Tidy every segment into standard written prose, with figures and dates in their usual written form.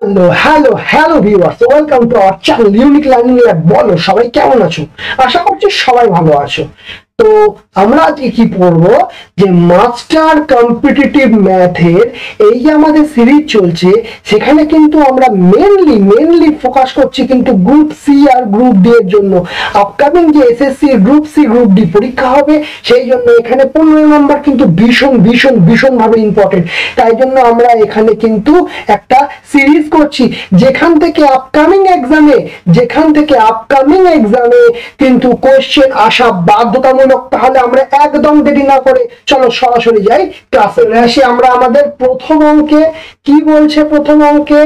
Hello hello hello viewers, welcome to our channel unique learning lab. বলো সবাই কেমন আছো? আশা করছি সবাই ভালো আছো। তো আমরা আজকে কি পড়বো, যে মাস্টার কম্পিটিটিভ ম্যাথের এই যে আমাদের সিরিজ চলছে, সেখানে কিন্তু আমরা মেনলি ফোকাস করছি কিন্তু গ্রুপ সি আর গ্রুপ ডি এর জন্য। আপকামিং যে SSC group C group D পরীক্ষা হবে, সেই জন্য এখানে 15 নম্বর কিন্তু ভীষণ ভাবে ইম্পর্টেন্ট। তাই জন্য আমরা এখানে কিন্তু একটা সিরিজ করছি, যেখান থেকে আপকামিং এক্সামে কিন্তু কোশ্চেন আসা বাধ্যতামূলক। তাহলে আমরা একদম দেরি না করে চলো সরাসরি যাই ক্লাসে। আসি আমরা আমাদের প্রথম অঙ্কে। কি বলছে প্রথম অঙ্কে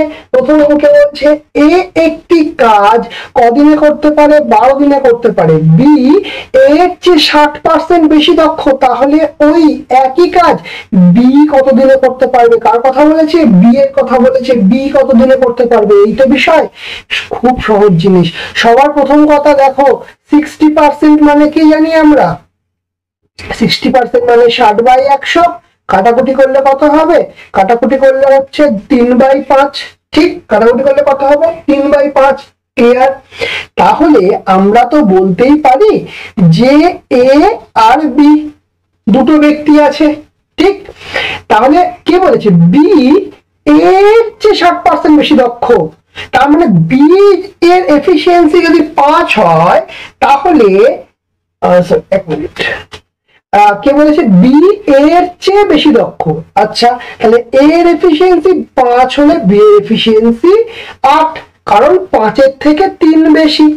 বলছে এ একটি কাজ কদিনে করতে পারে? 12 দিনে করতে পারে। বি এর চেয়ে 60% বেশি দক্ষ, তাহলে ওই একই কাজ বি কত দিনে করতে পারবে? কার কথা বলেছে? বি এর কথা বলেছে। বি কত দিনে করতে পারবে, এই তো বিষয়। খুব সহজ জিনিস। সবার প্রথম কথা দেখো, 60% মানে কি জানি আমরা? 60% মানে 60/100। কাটাকুটি করলে কত হবে? কাটাকুটি করলে হচ্ছে 3/5। ঠিক, কাটাকুটি করলে কত হবে? 3/5। ক্লিয়ার? তাহলে আমরা তো বলতেই পারি যে এ আর বি দুটো ব্যক্তি আছে। ঠিক, তাহলে কে বলেছে? বি এর চেয়ে 60% বেশি দক্ষ। তার মানে বি এর এফিসিয়েন্সি যদি 5 হয়, তাহলে এক মিনিট, কে বলেছে? বি এর চেয়ে বেশি দক্ষ। আচ্ছা, তাহলে এর এফিসিয়েন্সি 5 হলে বি এর এফিসিয়েন্সি 8, কারণ 5-এর থেকে 3 বেশি।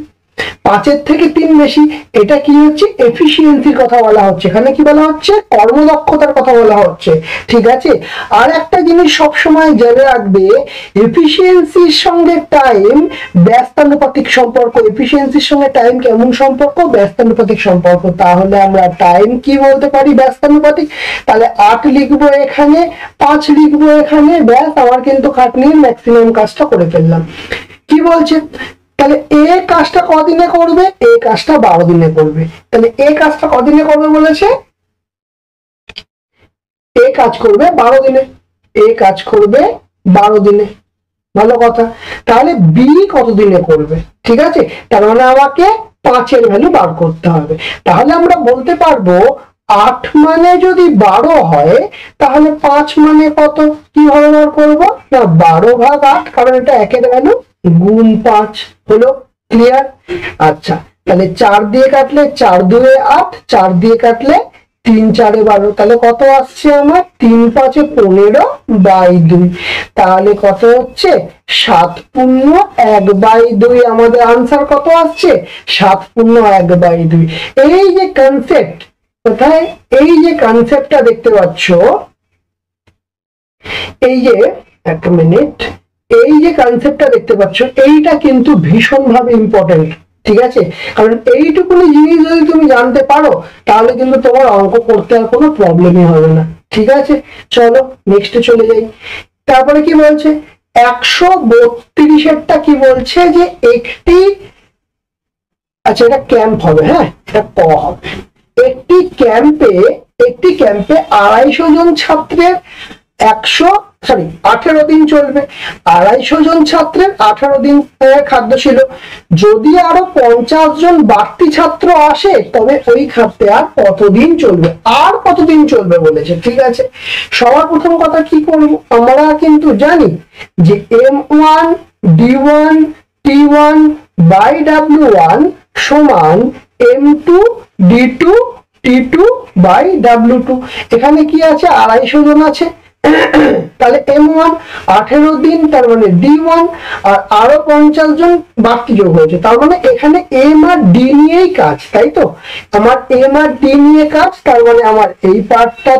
5-এর থেকে 3 বেশি, এটা কি হচ্ছে? এফিসিয়েন্সির কথা বলা হচ্ছে। এখানে কি বলা হচ্ছে? কর্মদক্ষতার কথা বলা হচ্ছে। ঠিক আছে। আর একটা জিনিস সবসময় জেনে রাখবে, এফিসিয়েন্সির সঙ্গে টাইম ব্যস্তানুপাতিক সম্পর্ক। এফিসিয়েন্সির সঙ্গে টাইম কেমন সম্পর্ক? ব্যস্তানুপাতিক সম্পর্ক। তাহলে আমরা টাইম কি বলতে পারি? ব্যস্তানুপাতিক। তাহলে 8 লিখবো এখানে, 5 লিখবো এখানে, ব্যাস আমার কিন্তু খাটনির ম্যাক্সিমাম কাজটা করে ফেললাম। কি বলছে? তাহলে এ কাজটা কদিনে করবে? এ কাজটা 12 দিনে করবে। তাহলে এ কাজটা কদিনে করবে বলেছে? এ কাজ করবে 12 দিনে। এ কাজ করবে 12 দিনে। ভালো কথা। তাহলে বি কত দিনে করবে? ঠিক আছে, তার মানে আমাকে 5-এর ভ্যালু বার করতে হবে। তাহলে আমরা বলতে পারবো 8 মানে যদি 12 হয়, তাহলে 5 মানে কত? কিভাবে বার করবো? না, 12/8, কারণ এটা 1-এর ভ্যালু গুণ 5 হলো। ক্লিয়ার? আচ্ছা, তাহলে 4 দিয়ে কাটলে 4-2 8, 4 দিয়ে কাটলে 3-4 12, তাহলে কত আসছে আমার? 3-5 15/2। তাহলে কত হচ্ছে? 7×1/2। আমাদের আনসার কত আসছে? 7×1/2। এই যে কনসেপ্ট, কোথায়? এই যে কনসেপ্টটা দেখতে পাচ্ছ, এই যে, এক মিনিট, এই যে কনসেপ্টটা দেখতে পাচ্ছ, এইটা কিন্তু ভীষণভাবে ইম্পর্টেন্ট। ঠিক আছে, কারণ এইটুকুনি জিনিস যদি তুমি জানতে পারো, তাহলে কিন্তু তোমার অঙ্ক করতে আর কোনো প্রবলেমই হবে না। ঠিক আছে, চলো নেক্সটে চলে যাই। তারপরে কি বলছে? 132-এরটা কি বলছে? যে একটি, আচ্ছা এটা ক্যাম্প হবে, হ্যাঁ এটা ক হবে। একটি ক্যাম্পে 250 জন ছাত্রের 18 দিন চলবে। 250 জন ছাত্রের 18 দিন খাদ্য ছিল। যদি আরো 50 জন বাড়তি ছাত্র আসে, তবে ওই খাদ্যে আর কতদিন চলবে? আর কতদিন চলবে বলেছে। ঠিক আছে, সবার প্রথম কথা কি করব? আমরা কিন্তু জানি যে M1 D1 T1 by W1 সমান M2 D2 T2 by W2। এখানে কি আছে? 250 জন আছে। তাহলে M1 18 দিন, তার মানে D1, আর আরো 50 জন বাড়তি যোগ হয়েছে, তার মানে এখানে M আর D নিয়েই কাজ, তাই তো? আমার M আর D নিয়ে কাজ, তার মানে আমার এই পার্টটা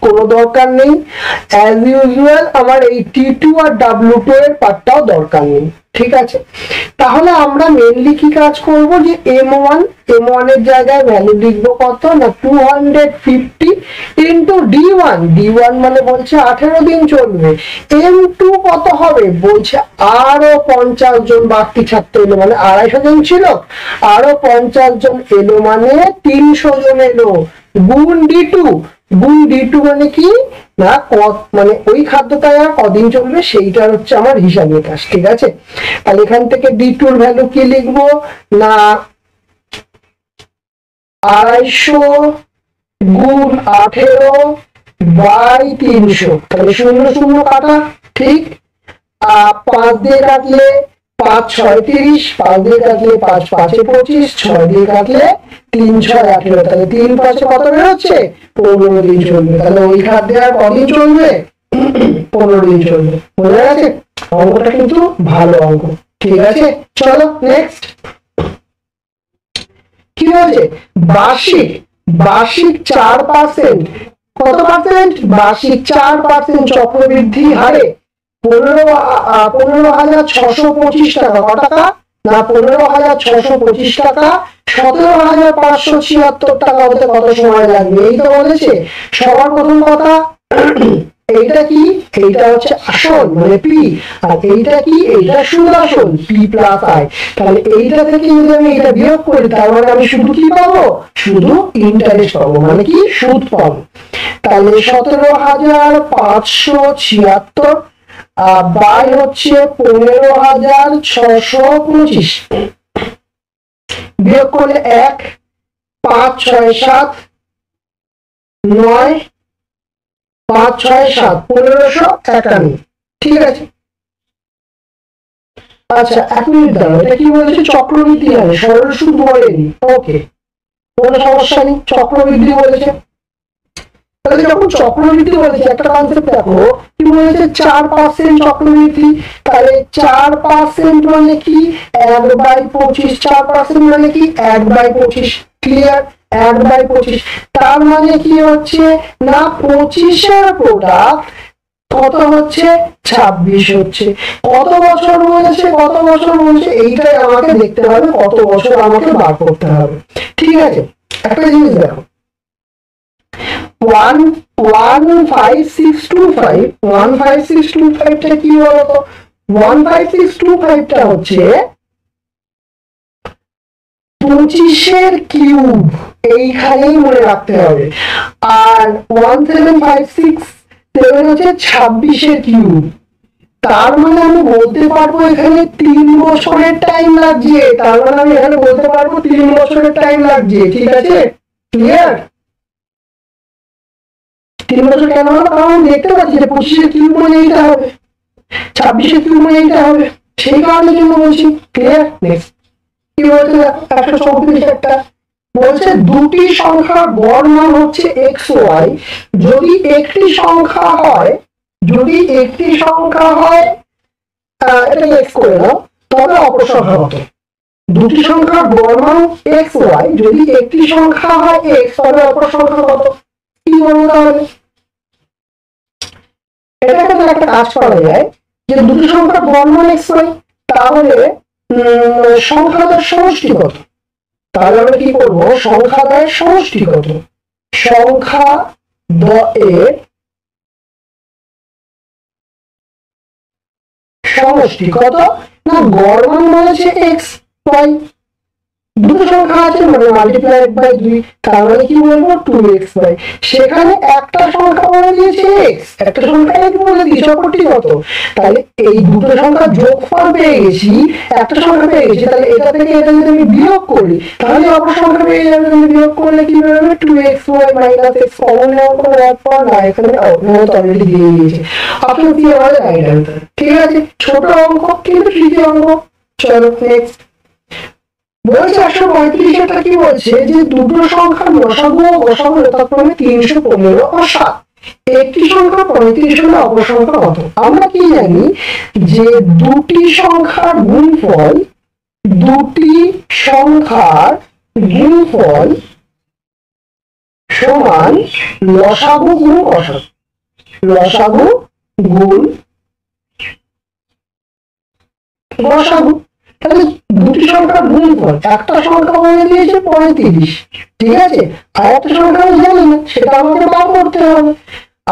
কোনো দরকার নেই। অ্যাজ ইউজুয়াল আমার এই T2 আর W2 এর পার্টটাও দরকার নেই। ঠিক আছে, তাহলে আমরা মেনলি কি কাজ করব? যে M1 এর জায়গায় ভ্যালু লিখবো কত? না 250 ইন্টু D1 মানে বলছে 18 দিন চলবে। M2 কত হবে? বলছে আরো 50 জন বাড়তি ছাত্র এলো, মানে 250 জন ছিল, আরো 50 জন এলো, মানে 300 জন এলো, গুণ D2 গুণ D2 মানে কি না, মানে ওই খাদ্যটা আর কদিন চলবে সেইটা হচ্ছে আমার হিসাব নিকাশ। ঠিক আছে, তাহলে এখান থেকে D2 এর ভ্যালু কি লিখবো না 250 গুণ 18 বাই 300, তাহলে 0 0 কাটা, ঠিক। 5 দিয়ে কাটলে 5 6 30, 5 দিয়ে কাটলে 5 5 25, 6 দিয়ে কাটলে 3 6 18, তাহলে 3 5 কত বের হচ্ছে 15 দিন চলবে। তাহলে ওই খাদ্যে আর কদিন চলবে 15 দিন চলবে। বোঝা গেছে? অঙ্কটা কিন্তু ভালো অঙ্ক। ঠিক আছে, চলো নেক্সট। কি বলছে বার্ষিক 4%, কত পার্সেন্ট বার্ষিক 4% চক্রবৃদ্ধি হারে 15,625 টাকা, কত টাকা না 15,625 টাকা 17,576 টাকা হতে কত সময় লাগবে? এই তো বলেছে। সবার প্রথম কথা এইটা কি, এইটা হচ্ছে আসল মানে পি, আর এইটা কি, এইটা সুদ আসল পি প্লাস আই। তাহলে এইটা থেকে যদি আমি এটা বিয়োগ করি তার মানে আমি শুধু কি পাবো, শুধু ইন্টারেস্ট পাবো, মানে কি সুদ পাবো। তাহলে 17,576 বাই হচ্ছে 15,625, বিয়োগ করলে 1 5 6 7 9 5 6 7 1551। ঠিক আছে, আচ্ছা 1 মিনিট দাঁড়াও, এটা কি বলেছে চক্রবৃদ্ধি হারে, সরল সুদ বলেনি। ওকে, কোনো সমস্যা নেই, চক্রবৃদ্ধি বলেছে। তাহলে যখন চক্রবৃদ্ধি বলেছে একটা কনসেপ্ট দেখো, কি বলেছে 4% চক্রবৃদ্ধি, তাহলে 4% মানে কি 1/25, 4% মানে কি 1/25, ক্লিয়ার 1/25। তার মানে কি হচ্ছে না 25-এর প্রোডাক্ট কত হচ্ছে 26 হচ্ছে। কত বছর বলেছে, কত বছর বলছে এইটাই আমাকে দেখতে হবে, কত বছর আমাকে বার করতে হবে। ঠিক আছে, একটা জিনিস দেখো 15625 টা কি বলতো, 15625 হচ্ছে 25-এর কিউব, এইখানেই মনে রাখতে হবে। আর 17567 হচ্ছে 26-এর কিউব। তার মানে আমি বলতে পারবো এখানে 3 বছরের টাইম লাগছে, তার মানে আমি এখানে বলতে পারবো 3 বছরের টাইম লাগছে। ঠিক আছে, ক্লিয়ার? 3 বছর কেন হলো, কারণ দেখতে পাচ্ছি যে 25-এর কিউব মানে এইটা হবে, 26-এর কিউব মানে এইটা হবে, সেই কারণের জন্য বলছি। ক্লিয়ার? নেক্সট কি বলছে 134 একটা বলছে দুটি সংখ্যার গড় মান হচ্ছে এক্স ওয়াই, যদি একটি সংখ্যা হয় এটা এক্স করে দাও, তবে অপর সংখ্যা কত? দুটি সংখ্যার গড় মান এক্স ওয়াই, যদি একটি সংখ্যা হয় এক্স তবে অপর সংখ্যা কত? কি বলবো তাহলে? এটা কিন্তু একটা কাজ করা যায় যে দুটি সংখ্যার গড় মান এক্স ওয়াই, তাহলে সংখ্যাদের সমষ্টি কত? তাহলে আমরা কি করবো, সংখ্যাদের সমষ্টি কত? সংখ্যা এর সমষ্টি কত না গড় মান বলেছে এক্স ওয়াই, দুটো সংখ্যা আছে মানে মাল্টিপ্লাইড বাই 2, তার মানে কি বলবো 2x বাই, সেখানে একটা সংখ্যা বলে দিয়েছে x, একটা সংখ্যা x বলে দিয়েছে, অপরটি কত? তাহলে এই দুটো সংখ্যা যোগফল পেয়ে গেছি, একটা সংখ্যা পেয়ে গেছি, তাহলে এটা থেকে এটা যদি আমি বিয়োগ করি তাহলে অপর সংখ্যা পেয়ে যাবে। তুমি বিয়োগ করলে কি বেরোবে 2xy - x, কমন নেওয়ার কোনো ব্যাপার না, এখানে অলরেডি দিয়ে দিয়েছে। অপশন সি আমাদের রাইট অ্যান্সার। ঠিক আছে, ছোট অঙ্ক কিন্তু তৃতীয় অঙ্ক। চলো নেক্সট বলছে 135 কি বলছে যে দুটো সংখ্যার লসাগু ও গসাগু যথাক্রমে 315 ও 7, একটি সংখ্যা 35 হলে অপর সংখ্যা কত? আমরা কি জানি যে দুটি সংখ্যার গুণফল সমান লসাগু গুণ গসাগু, লসাগু গুণ গসাগু। তাহলে দুটি সংখ্যার গুণফল, একটা সংখ্যা বলে দিয়েছে 35, ঠিক আছে, আর একটা সংখ্যা আমি জানি না, সেটা আমাকে বার করতে হবে।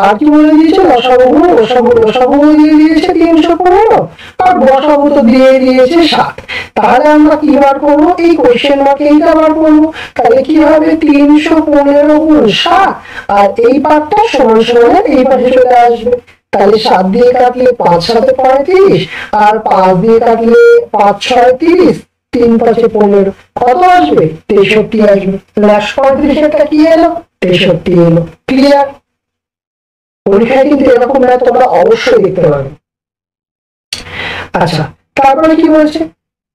আর কি বলে দিয়েছে লসাগু দিয়ে দিয়েছে 315 আর বসাগু তো দিয়ে দিয়েছে 7। তাহলে আমরা কি বার করবো, এই কোশ্চেন মার্কে এইটা বার করবো। তাহলে কি হবে 315 গুণ 7 আর এই পার্টটা সমান সমান এই পাশে চলে আসবে। তাহলে 7 দিয়ে কাটলে 5 7 35 আর 5 দিয়ে কাটলে 5 6 30, 3 5 15, কত আসবে 63 আসবে। 35 কি এলো 63 এলো। ক্লিয়ার? পরীক্ষায় কিন্তু এরকম ম্যাথ তোমরা অবশ্যই দেখতে পাবে। আচ্ছা, তারপরে কি বলছে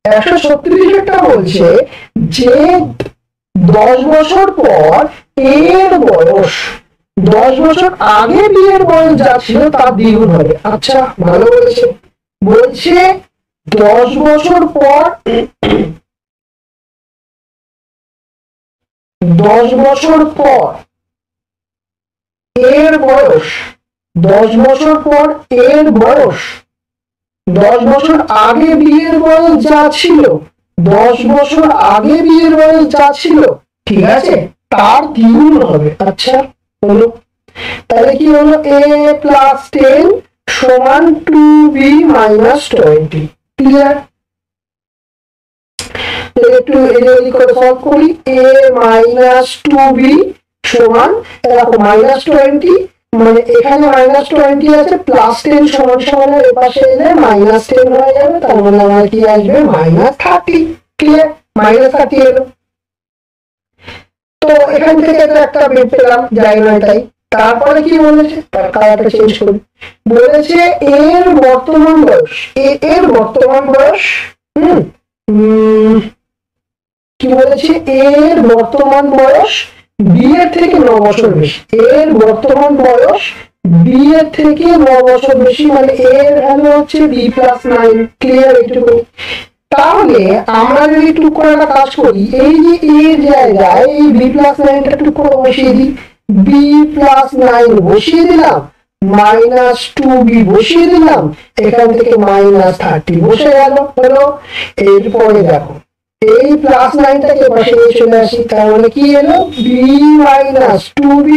136টা বলছে যে 10 বছর পর এর বয়স 10 বছর আগে বিয়ের বয়স যা ছিল তার দ্বিগুণ হবে। আচ্ছা, ভালো বলেছে। বলছে 10 বছর পর 10 বছর পর এর বয়স 10 বছর পর এর বয়স 10 বছর আগে বিয়ের বয়স যা ছিল 10 বছর আগে বিয়ের বয়স যা ছিল, ঠিক আছে, তার দ্বিগুণ হবে। আচ্ছা হলো, তাহলে কি হলো a প্লাস 10 সমান 2b মাইনাস 20। ক্লিয়ার? একটু এদিক করে সলভ করি। a মাইনাস 2b সমান দেখো মাইনাস 20, মানে এখানে মাইনাস 20 আছে, প্লাস 10 সমান সমান এর পাশে এলে মাইনাস 10 হয়ে যাবে, তার মানে আমার কি আসবে মাইনাস 30। ক্লিয়ার? মাইনাস 30 এলো। তো এখান থেকে তো একটা বের পেলাম, যাই নয় তাই। তারপরে কি বলেছে, তার কালারটা চেঞ্জ করি। বলেছে এর বর্তমান বয়স এর বর্তমান বয়স কি বলেছে এর বর্তমান বয়স বিয়ের থেকে 9 বছর বেশি। এর বর্তমান বয়স বিয়ের থেকে 9 বছর বেশি, মানে এর ভ্যালু হচ্ছে b প্লাস 9। ক্লিয়ার? এইটুকু। তাহলে আমরা যদি টুক করে একটা কাজ করি, এই যে এর জায়গায় এই b প্লাস 9টা টুক করে বসিয়ে দিই। b প্লাস 9 বসিয়ে দিলাম, মাইনাস 2b বসিয়ে দিলাম, এখান থেকে মাইনাস 30 বসে গেল। হলো? এরপরে দেখো এই প্লাস 9টাকে পাশে নিয়ে চলে আসি, তার মানে কি এলো b মাইনাস 2b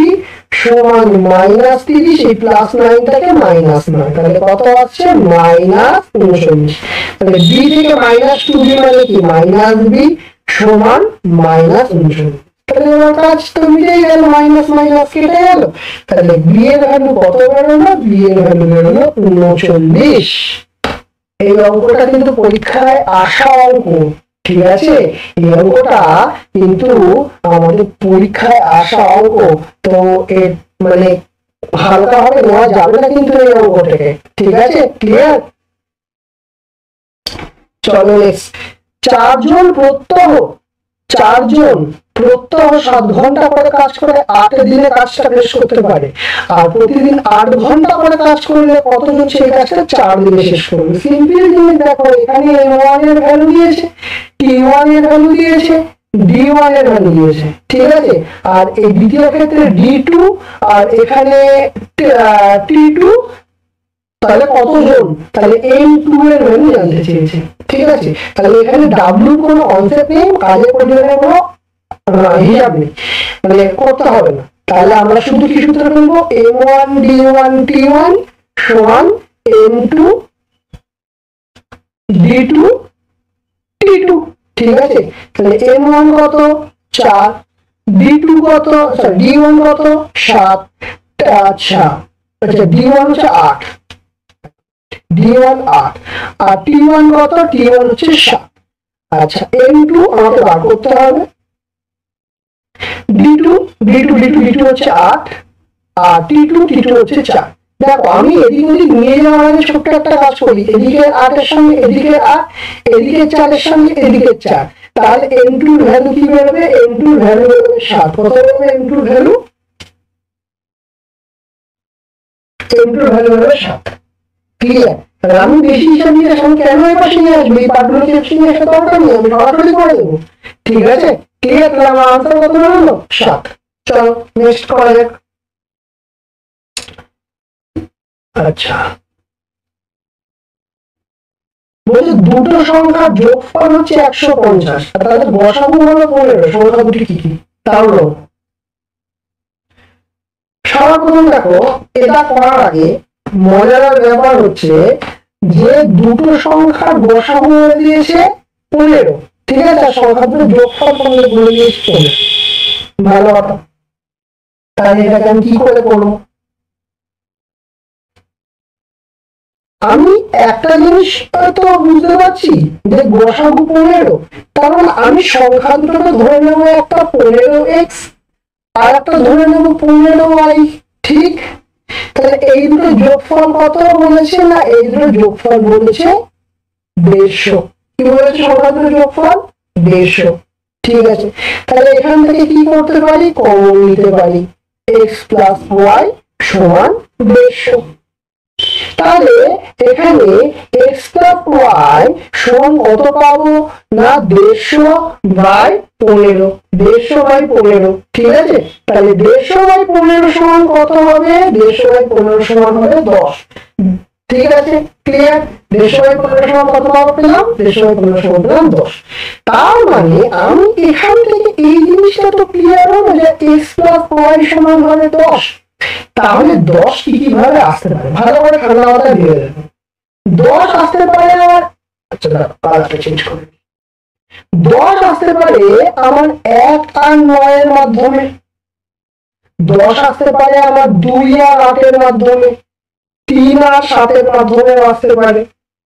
সমান মাইনাস 30, এই প্লাস 9টাকে মাইনাস 9, তাহলে কত আছে মাইনাস 39। তাহলে b থেকে মাইনাস 2b মানে কি মাইনাস b সমান মাইনাস 39। তাহলে আমার কাজ তো মিটেই গেল, মাইনাস মাইনাস কেটে গেল। তাহলে b এর ভ্যালু কত বেরোলো, b এর ভ্যালু বেরোলো 39। এই অঙ্কটা কিন্তু পরীক্ষায় আসা অঙ্ক, ঠিক আছে? এই অঙ্কটা কিন্তু আমাদের পরীক্ষায় আসা অঙ্ক, তো এর মানে হালকা ভাবে নেওয়া যাবে না কিন্তু এই অঙ্কটাকে। ঠিক আছে? ক্লিয়ার? চলো নেক্সট। 4 জন প্রত্যহ 7 ঘন্টা করে কাজ করে 8 দিনে কাজটা শেষ করতে পারে, আর প্রতিদিন 8 ঘন্টা করে কাজ করলে কতজন সেই কাজটা 4 দিনে শেষ করবে। সিম্পল জিনিস দেখো, এখানে m1 এর ভ্যালু দিয়েছে, t1 এর ভ্যালু দিয়েছে, d1 এর ভ্যালু দিয়েছে, ঠিক আছে? আর এই দ্বিতীয় ক্ষেত্রে d2 আর এখানে t2, তাহলে কতজন, তাহলে m2 এর ভ্যালু জানতে চেয়েছে। ঠিক আছে? তাহলে এখানে w কোনো কনসেপ্ট নেই, কাজের পরিমাণে কোনো হিসাব নেই, মানে করতে হবে না। তাহলে আমরা শুধু কি সূত্র ফেলবো, m1 d1 t1 সমান m2 d2 t2। ঠিক আছে? তাহলে m1 কত 4, d2 কত, d1 কত 7, আচ্ছা d1 হচ্ছে 8, d1 8 আর t1 কত, t1 হচ্ছে 7। আচ্ছা m2 আমাকে বার করতে হবে, d2 হচ্ছে 8 আর t2 হচ্ছে 4। দেখো আমি এদিক ওদিক নিয়ে যাওয়ার আগে ছোট্ট একটা কাজ করি, এদিকে 8 এর সঙ্গে এদিকে 8, এদিকে 4 এর সঙ্গে এদিকে 4, তাহলে m2 এর ভ্যালু কি বেরোবে, m2 এর ভ্যালু বেরোবে 7। কত বেরোবে m2 এর ভ্যালু, m2 এর ভ্যালু বেরোবে 7। ক্লিয়ার? তাহলে আমি বেশি হিসাব নিয়ে এখন কেন এই পাশে নিয়ে আসবো, এই পার্টগুলো চেপসে নিয়ে আসতে দরকার নেই, আমি সরাসরি করে দেবো। ঠিক আছে? ক্লিয়ার? তাহলে আমার আনসার কত বেরোলো 7। চলো নেক্সট করা যাক। আচ্ছা বলছে দুটো সংখ্যার যোগফল হচ্ছে 150, তাদের গসাগু হলো 15। সংখ্যা দুটি কি কি, তাহলে সবার প্রথম দেখো, এটা করার আগে মজার ব্যাপার হচ্ছে যে দুটো সংখ্যার গসাগু বলে দিয়েছে 15, ঠিক আছে, আর সংখ্যা দুটো যোগফল বলে দিয়েছে 15। ভালো কথা। তাহলে এটাকে আমি কি করে করবো? আমি একটা জিনিস তো বুঝতে পারছি যে গসাগু 15, কারণ আমি সংখ্যা দুটোকে ধরে নেবো, একটা 15x আর একটা ধরে নেবো 15y, ঠিক? তাহলে এই দুটো যোগফল কত বলেছে? না, এই দুটো যোগফল বলেছে 150। কি বলেছে? সংখ্যা দুটো যোগফল 150, ঠিক আছে। তাহলে এখান থেকে কি করতে পারি? কমন নিতে পারি, x প্লাস ওয়াই সমান 150। তাহলে এখানে x প্লাস ওয়াই সমান কত পাবো? না 150 বাই 15, 150 বাই 15, ঠিক আছে। তাহলে 150 বাই 15 সমান কত হবে? 150 বাই 15 সমান হবে 10, ঠিক আছে, ক্লিয়ার। 150 বাই 15 সমান কত পেলাম? 150 বাই 15 সমান পেলাম 10। তার মানে আমি এখান থেকে এই জিনিসটা তো ক্লিয়ার হলো যে x প্লাস ওয়াই সমান হবে 10। তাহলে 10 কিভাবে আসতে পারে? ভালো করে ঠান্ডা মাথায় ভেবে দেখো। 10 আসতে পারে আমার, আচ্ছা কালারটা চেঞ্জ করে, 10 আসতে পারে আমার 1 আর 9 এর মাধ্যমে, 10 আসতে পারে আমার 2 আর 8 এর মাধ্যমে, 3 আর 7 এর মাধ্যমে আসতে পারে,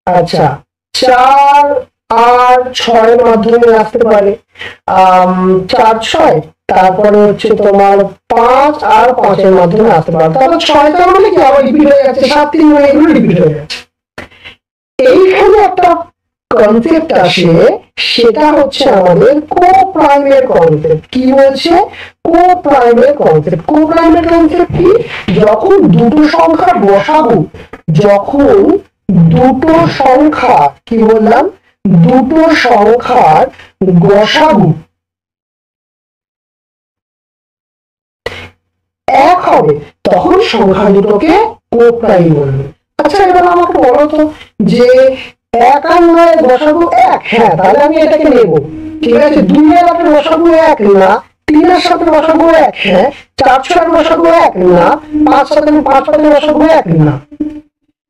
আচ্ছা 4 আর 6 এর মাধ্যমে আসতে পারে, 4 6, তারপরে হচ্ছে তোমার 5 আর 5 এর মাধ্যমে আসতে পারে। তাহলে 6টা মানে কি আবার রিপিট হয়ে যাচ্ছে, 7 3 মানে এগুলো রিপিট হয়ে যাচ্ছে। এইখানে একটা কনসেপ্ট আসে, সেটা হচ্ছে আমাদের কো-প্রাইমের কনসেপ্ট। কি বলছে? কো-প্রাইমের কনসেপ্ট। কো-প্রাইমের কনসেপ্ট কি? যখন দুটো সংখ্যার গসাগু, যখন দুটো সংখ্যা, কি বললাম, দুটো সংখ্যার গসাগু এক হবে, তখন সংখ্যা দুটোকে কো-প্রাইম বলবে। আচ্ছা এবার আমাকে বলো তো যে 1 আর 9 এর গসাগু 1, হ্যাঁ, তাহলে আমি এটাকে নেব, ঠিক আছে। 2 আর 8 এর গসাগু 1 না, 3 আর 7 এর গসাগু 1, হ্যাঁ, 4 6 এর গসাগু 1 না, 5 7 এর 5 5 এর গসাগু 1 না।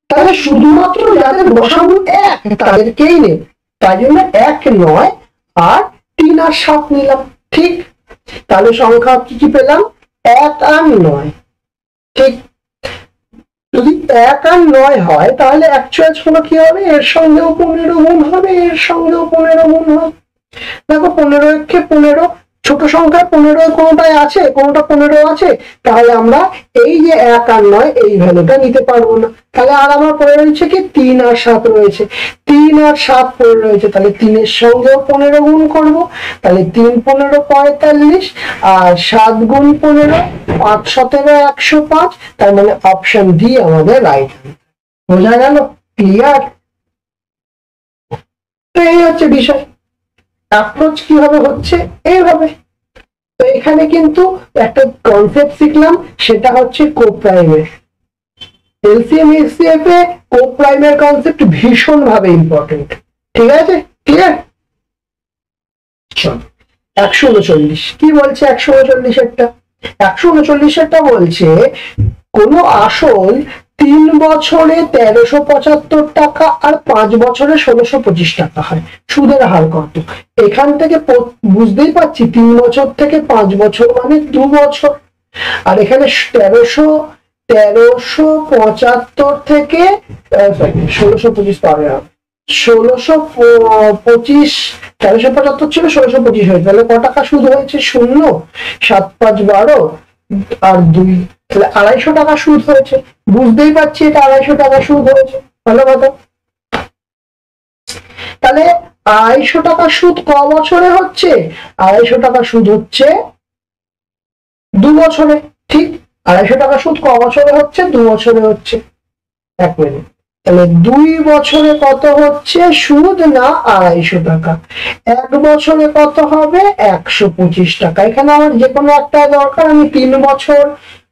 তাহলে শুধুমাত্র যাদের গসাগু 1 তাদেরকেই নেব, তাই জন্য 1 9 আর 3 আর 7 নিলাম, ঠিক। তাহলে সংখ্যা কি কি পেলাম? 1 আর 9, ঠিক। যদি 1 আর 9 হয় তাহলে অ্যাকচুয়াল সংখ্যা কি হবে? এর সঙ্গেও 15 গুণ হবে, এর সঙ্গেও 15 গুণ হবে। দেখো 15 কে 15, ছোট সংখ্যা 15 কোনটায় আছে? কোনটা 15 আছে? তাহলে আমরা এই যে 1 আর 9 এই ভ্যালুটা নিতে পারবো না। তাহলে আর আমার পড়ে রয়েছে কি? 3 আর 7 রয়েছে, 3 আর 7 পড়ে রয়েছে। তাহলে 3 এর সঙ্গেও 15 গুণ করবো, তাহলে 3 15 45 আর 7 গুণ 15 5 17 105। তার মানে অপশন ডি আমাদের রাইট। বোঝা গেল? ক্লিয়ার? তো এই হচ্ছে বিষয়। অ্যাপ্রোচ কিভাবে হচ্ছে? এইভাবে। তো এখানে কিন্তু একটা কনসেপ্ট শিখলাম, সেটা হচ্ছে কো-প্রাইমের। এলসিএম এইচসিএফ এ কো-প্রাইমের কনসেপ্ট ভীষণ ভাবে ইম্পর্টেন্ট, ঠিক আছে, ক্লিয়ার? 139 কি বলছে? 139 এরটা, 139 এরটা বলছে কোন আসল 3 বছরে 1375 টাকা আর 5 বছরে 1625 টাকা হয়, সুদের হার কত? এখান থেকে বুঝতেই পারছি 3 বছর থেকে 5 বছর মানে 2 বছর, আর এখানে 1375 থেকে 1625 পাবে না, 1625, 1375 ছিল 1625 হয়েছে। তাহলে ক টাকা সুদ হয়েছে? 0, 7 5 12 আর 2, তাহলে 250 টাকা সুদ হয়েছে। বুঝতেই পারছি এটা 250 টাকা সুদ হয়েছে। ভালো কথা। তাহলে 250 টাকা সুদ ক বছরে হচ্ছে? 250 টাকা সুদ হচ্ছে 2 বছরে, ঠিক। 250 টাকা সুদ ক বছরে হচ্ছে? 2 বছরে হচ্ছে। 1 মিনিট, তাহলে 2 বছরে কত হচ্ছে সুদ? না 250 টাকা। 1 বছরে কত হবে? 125 টাকা। এখানে আমার যে কোনো একটা দরকার, আমি 3 বছর,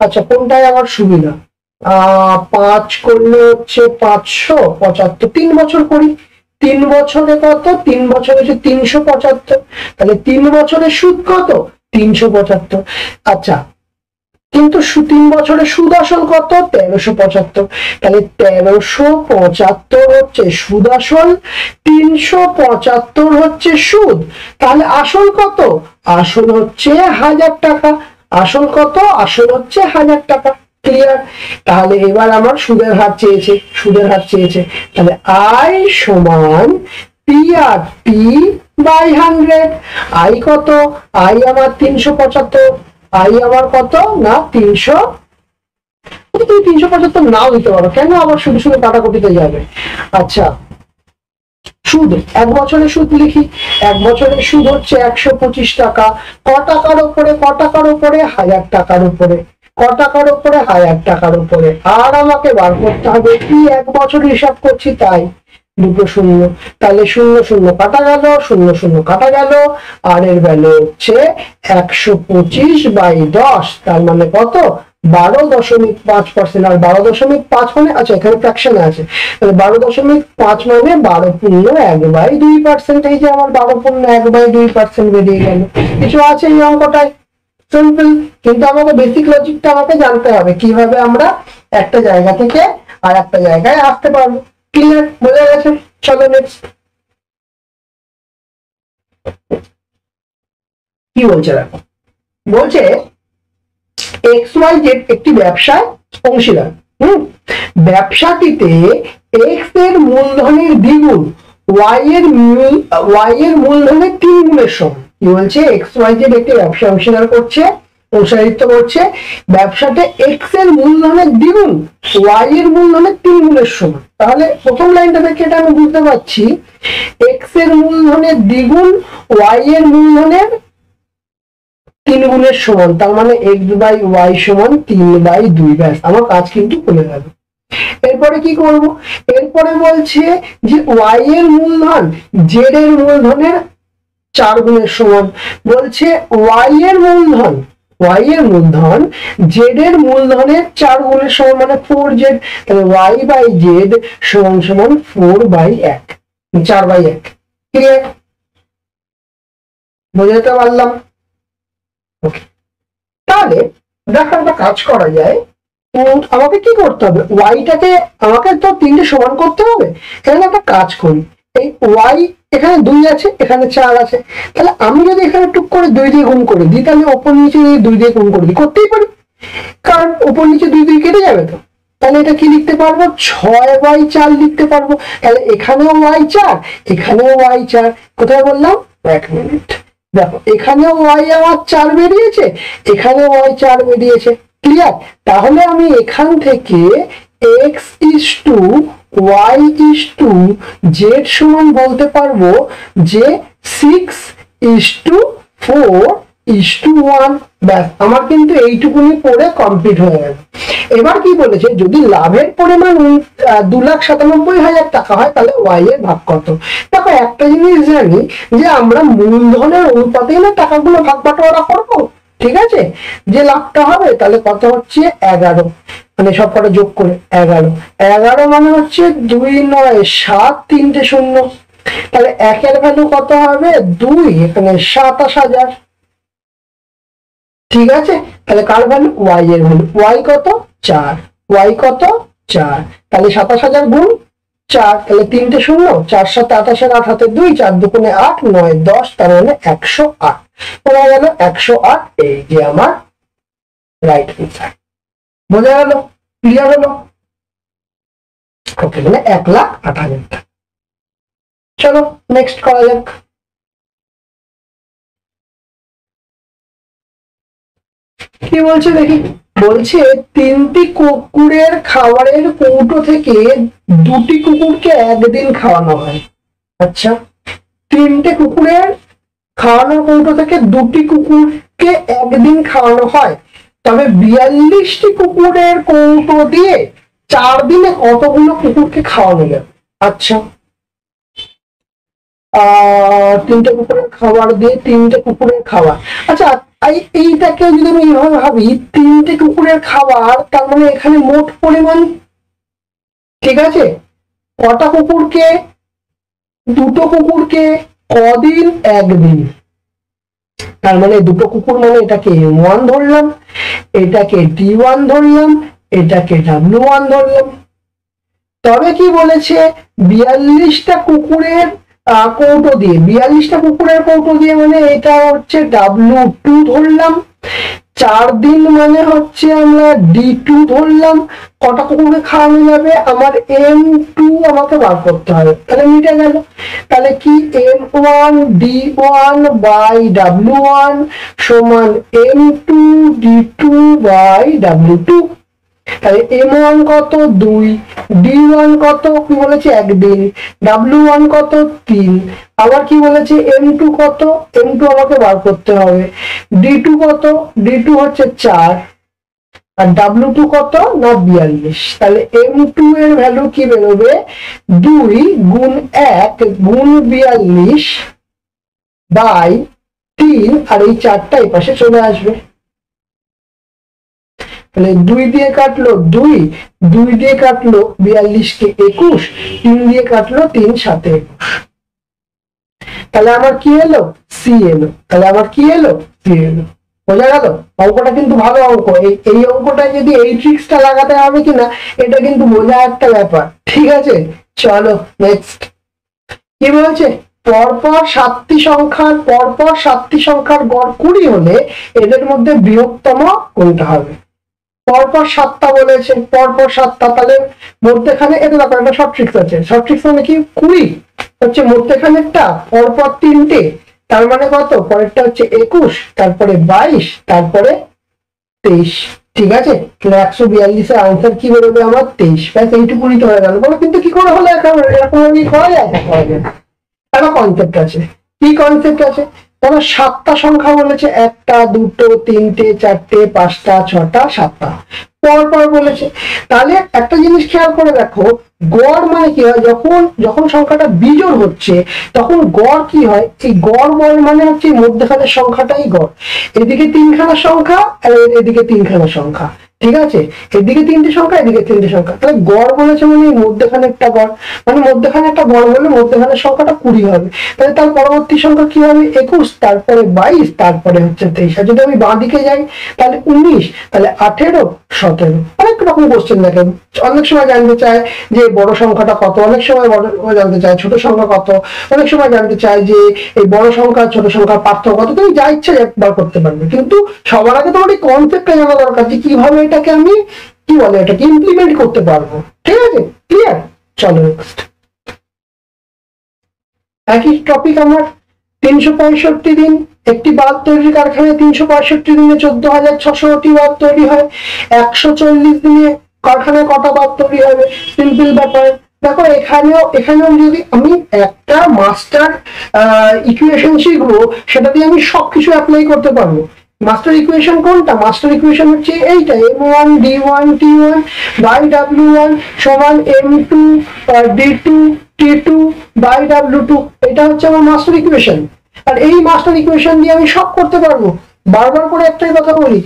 আচ্ছা কোনটায় আমার সুবিধা? 5 করলে হচ্ছে 575, 3 বছর করি। 3 বছরে কত? 3 বছরে হচ্ছে 375, তাহলে 3 বছরের সুদ কত? 375। আচ্ছা কিন্তু 3 বছরের সুদ আসল কত? 1375। তাহলে 1375 হচ্ছে সুদ আসল, 375 হচ্ছে সুদ। তাহলে আসল কত? আসল হচ্ছে 1000 টাকা। আসল কত? আসল হচ্ছে 1000 টাকা। ক্লিয়ার? তাহলে এবার আমার সুদের হার চেয়েছে, সুদের হার চেয়েছে। তাহলে আই সমান P R T by 100। I কত? আই আমার 375। আই আমার কত? না 300। তুমি 375 নাও দিতে পারো, কেন আবার শুধু শুধু কাটাকুটিতে যাবে? আচ্ছা, সুদ 1 বছরের সুদ লিখি। 1 বছরের সুদ হচ্ছে 125 টাকা। ক টাকার উপরে? ক টাকার উপরে? 1000 টাকার উপরে। ক টাকার উপরে? 1000 টাকার উপরে। আর আমাকে বার করতে হবে কি 1 বছর হিসাব করছি তাই, দুটো শূন্য। তাহলে 0 0 কাটা গেল, 0 0 কাটা গেল, আর এর ভ্যালু হচ্ছে 125/10। তার মানে কত? 12.5%। আর 12.5 মানে, আচ্ছা এখানে ফ্র্যাকশন আছে, 12.5 মানে 12.1/2%। এই যে আমার 12.1/2% বেরিয়ে গেল। কিছু আছে এই অঙ্কটায়? সিম্পল। কিন্তু আমাকে বেসিক লজিকটা আমাকে জানতে হবে, কিভাবে আমরা একটা জায়গা থেকে আর একটা জায়গায় আসতে পারবো। ক্লিয়ার? বোঝা গেছে? চলো নেক্সট। কি বলছে দেখো, বলছে XYZ একটি ব্যবসায় অংশীদার। ব্যবসাটিতে এক্স এর মূলধনের দ্বিগুণ ওয়াই এর মূলধনের 3 গুণের সমান। কি বলছে? XYZ একটি ব্যবসা অংশীদার করছে, অংশীদারিত্ব করছে। ব্যবসাতে এক্স এর মূলধনের দ্বিগুণ ওয়াই এর মূলধনের 3 গুণের সমান। তাহলে প্রথম লাইনটা দেখে এটা আমি বুঝতে পারছি, এক্স এর মূলধনের দ্বিগুণ ওয়াই এর মূলধনের 3 গুণের সমান। তার মানে x/y সমান 3/2। ব্যাস, আমার কাজ কিন্তু খুলে গেল। এরপরে কি করব? এরপরে বলছে যে y এর মূলধন z এর মূলধনের 4 গুণের সমান। বলছে y এর মূলধন z এর মূলধনের 4 গুণের সমান, মানে 4z। তাহলে y/z সমান 4/1, 4/1। ক্লিয়ার? বুঝতে পারলাম? তাহলে দেখো একটা কাজ করা যায়। আমাকে কি করতে হবে? ওয়াইটাকে আমাকে তো 3টে সমান করতে হবে। এখানে একটা কাজ করি, এই ওয়াই এখানে 2 আছে, এখানে 4 আছে। তাহলে আমি যদি এখানে টুক করে 2 দিয়ে গুণ করে দিই, তাহলে ওপর নিচে 2 দিয়ে গুণ করে দিই, করতেই পারি, কারণ ওপর নিচে 2 2 কেটে যাবে। তো তাহলে এটা কি লিখতে পারবো? 6/4 লিখতে পারবো। তাহলে এখানেও y4, এখানেও y4। কোথায় বললাম? 1 মিনিট। দেখো এখানেও y আমার 4 বেরিয়েছে, এখানেও y 4 বেরিয়েছে। ক্লিয়ার? তাহলে আমি এখান থেকে x/y/z সমান বলতে পারবো যে 6/4/1। ব্যাস, আমার কিন্তু এইটুকুনি পড়ে কমপ্লিট হয়ে গেল। এবার কি বলেছে? যদি লাভের পরিমাণ 2,97,000 টাকা হয়, তাহলে ওয়াই এর ভাগ কত? দেখো একটা জিনিস জানি, যে আমরা মূলধনের অনুপাতে না টাকাগুলো ভাগ বাটোয়ারা করবো। ঠিক আছে? যে লাভটা হবে তাহলে কত হচ্ছে? 11, মানে সব কটা যোগ করে 11। 11 মানে হচ্ছে 2 9 7 3টে শূন্য। তাহলে 1 এর ভ্যালু কত হবে? 2। এখানে 27,000। ঠিক আছে? তাহলে কার ভ্যালু? ওয়াই এর ভ্যালু। ওয়াই কত? 4। ওয়াই কত? 4। তাহলে 27,000 গুণ 4, তাহলে 3টে শূন্য, 4 7 28, 8 হাতে 2, 4 2 8, 9 10, তার মানে 108। বোঝা গেল? 108 এই যে আমার রাইট অ্যান্সার। বোঝা গেল? ক্লিয়ার হলো? ওকে, মানে 1,08,000 টাকা। চলো নেক্সট করা যাক। কি বলছে দেখি। বলছে 3টি কুকুরের খাবারের কৌটো থেকে 2টি কুকুরকে একদিন খাওয়ানো হয়। আচ্ছা, 3টে কুকুরের খাওয়ানোর কৌটো থেকে 2টি কুকুরকে একদিন খাওয়ানো হয়, তবে 42টি কুকুরের কৌটো দিয়ে 4 দিনে কতগুলো কুকুরকে খাওয়ানো যাবে? আচ্ছা, 3টে কুকুরের খাবার দিয়ে 3টে কুকুরের খাবার। আচ্ছা, এইটাকে যদি আমি এইভাবে ভাবি, 3টে কুকুরের খাবার, তার মানে এখানে মোট পরিমাণ, ঠিক আছে, কটা কুকুরকে? 2টো কুকুরকে কদিন? একদিন। তার মানে দুটো কুকুর মানে এটাকে M1 ধরলাম, এটাকে D1 ধরলাম, এটাকে W1 ধরলাম। তবে কি বলেছে 42টা কুকুরের কৌটো দিয়ে, 42টা কুকুরের কৌটো দিয়ে মানে এটা হচ্ছে W2 ধরলাম। 4 দিন মানে হচ্ছে আমরা D2 ধরলাম। কটা কুকুরকে খাওয়ানো যাবে, আমার M2 আমাকে বার করতে হবে, তাহলে মিটে গেল। তাহলে কি M1 D1 বাই W1 সমান M2 D2 বাই W2। তাহলে M1 কত 2, D1 কত কি বলেছে 1 দিন, W1 কত 3, আবার কি বলেছে M2 কত, M2 আমাকে বার করতে হবে। D2 কত, D2 হচ্ছে 4, আর W2 কত না 42। তাহলে M2 এর ভ্যালু কি বেরোবে 2 গুণ 1 গুণ 42 বাই 3, আর এই 4টা এই পাশে চলে আসবে। তাহলে 2 দিয়ে কাটলো 2, 2 দিয়ে কাটলো 42 কে 21, 3 দিয়ে কাটলো 3 7 21। তাহলে আমার কি এলো সি এলো, তাহলে আমার কি এলো সি এলো। বোঝা গেল? অঙ্কটা কিন্তু ভালো অঙ্ক। এই অঙ্কটা যদি এই ট্রিক্সটা লাগাতে হবে কিনা এটা কিন্তু বোঝা একটা ব্যাপার। ঠিক আছে, চলো নেক্সট কি বলছে, পরপর 7টি সংখ্যার গড় 20 হলে এদের মধ্যে বৃহত্তম কোনটা হবে। পরপর 7টা বলেছে, পরপর 7টা, তাহলে মধ্যেখানে এটা দেখো একটা শর্ট ট্রিক্স আছে। শর্ট ট্রিক্স মানে কি 20 হচ্ছে মধ্যেখানেরটা, পরপর 3টে, তার মানে কত, পরেরটা হচ্ছে 21, তারপরে 22, তারপরে 23। ঠিক আছে, 142 এর আনসার কি বেরোবে আমার 23। ব্যাস এইটুকুনি তো হয়ে গেল। বলো কিন্তু কি করে হলো, এরকম কি করা যায়? একটা কনসেপ্ট আছে। কি কনসেপ্ট আছে? ধরো 7টা সংখ্যা বলেছে, 1টা 2টো 3টে 4টে 5টা 6টা 7টা পরপর বলেছে। তাহলে একটা জিনিস খেয়াল করে দেখো, গড় মানে কি হয়, যখন সংখ্যাটা বিজোড় হচ্ছে তখন গড় কি হয়, এই গড় মানে হচ্ছে মধ্যখানের সংখ্যাটাই গড়। এদিকে 3খানা সংখ্যা আর এদিকে 3খানা সংখ্যা। ঠিক আছে, এদিকে 3টে সংখ্যা এদিকে 3টে সংখ্যা, তাহলে গড় বলেছে মানে মধ্যখানে একটা গড়, মানে মধ্যখানে একটা গড় বলে মধ্যখানের সংখ্যাটা 20 হবে। তাহলে তার পরবর্তী সংখ্যা কি হবে 21, তারপরে 22, তারপরে হচ্ছে 23। আর যদি আমি বাঁ দিকে যাই তাহলে 19, তাহলে 18 17। অনেক রকম কোশ্চেন দেখে, অনেক সময় জানতে চায় যে বড় সংখ্যাটা কত, অনেক সময় জানতে চায় ছোট সংখ্যা কত, অনেক সময় জানতে চায় যে এই বড় সংখ্যা ছোট সংখ্যার পার্থক্য কত। তুমি যা ইচ্ছা বার করতে পারবে, কিন্তু সবার আগে তোমার এই কনসেপ্টটা জানা দরকার যে কিভাবে এটাকে আমি কি বলে এটাকে ইমপ্লিমেন্ট করতে পারবো। ঠিক আছে, ক্লিয়ার? চলো নেক্সট। একই টপিক আমার 365 দিন একটি বাল্ব তৈরির কারখানায় 365 দিনে 14,600টি বাল্ব তৈরি হয়। 140 দিনে কারখানায় কটা বাল্ব তৈরি হবে? সিম্পল ব্যাপার। দেখো এখানেও যদি আমি একটা মাস্টার ইকুয়েশন শিখবো, সেটা দিয়ে আমি সবকিছু অ্যাপ্লাই করতে পারবো। মাস্টার ইকুয়েশন কোনটা? মাস্টার ইকুয়েশন হচ্ছে এইটা, M1 D1 T1 by W1 সমান M2 D2 T2 by W2। এটা হচ্ছে আমার মাস্টার ইকুয়েশন। আর এই মাস্টার ইকুয়েশন দিয়ে আমি সব করতে পারবো। বারবার করে একটাই কথা বলি,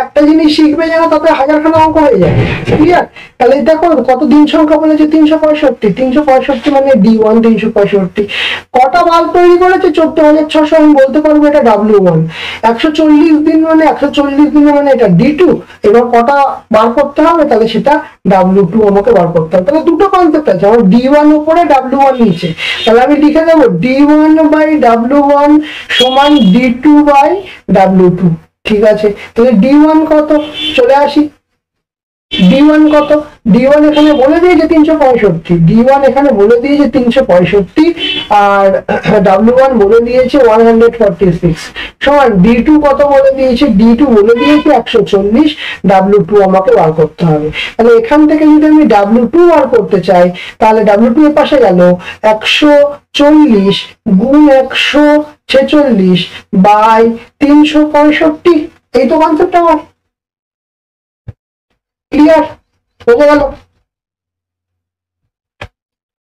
একটা জিনিস শিখবে যেন তাতে হাজারখানা অঙ্ক হয়ে যায়। ক্লিয়ার? তাহলে দেখো কত দিন সংখ্যা বলেছে 365 মানে D1 365। কটা বাল্ব তৈরি করেছে 14,600, আমি বলতে পারবো এটা W1। 140 দিন মানে 140 দিন মানে এটা D2। এবার কটা বার করতে হবে, তাহলে সেটা W2 আমাকে বার করতে হবে। তাহলে দুটো কনসেপ্ট আছে, আমার D1 উপরে W1 নিচে। তাহলে আমি লিখে দেবো D1 বাই W1 সমান D2 বাই W2। ঠিক আছে, তাহলে D1 কত, চলে আসি। D1 কত, D1 এখানে বলে দিয়েছে 365, D1 এখানে বলে দিয়েছে 365, আর W1 বলে দিয়েছে 146 সমান D2 কত বলে দিয়েছে, D2 বলে দিয়েছে 140, W2 আমাকে বার করতে হবে। তাহলে এখান থেকে যদি আমি W2 বার করতে চাই তাহলে W2 এর পাশে গেল 140 গুণ 146 বাই 365। এই তো কনসেপ্ট আমার। ক্লিয়ার? হয়ে গেল?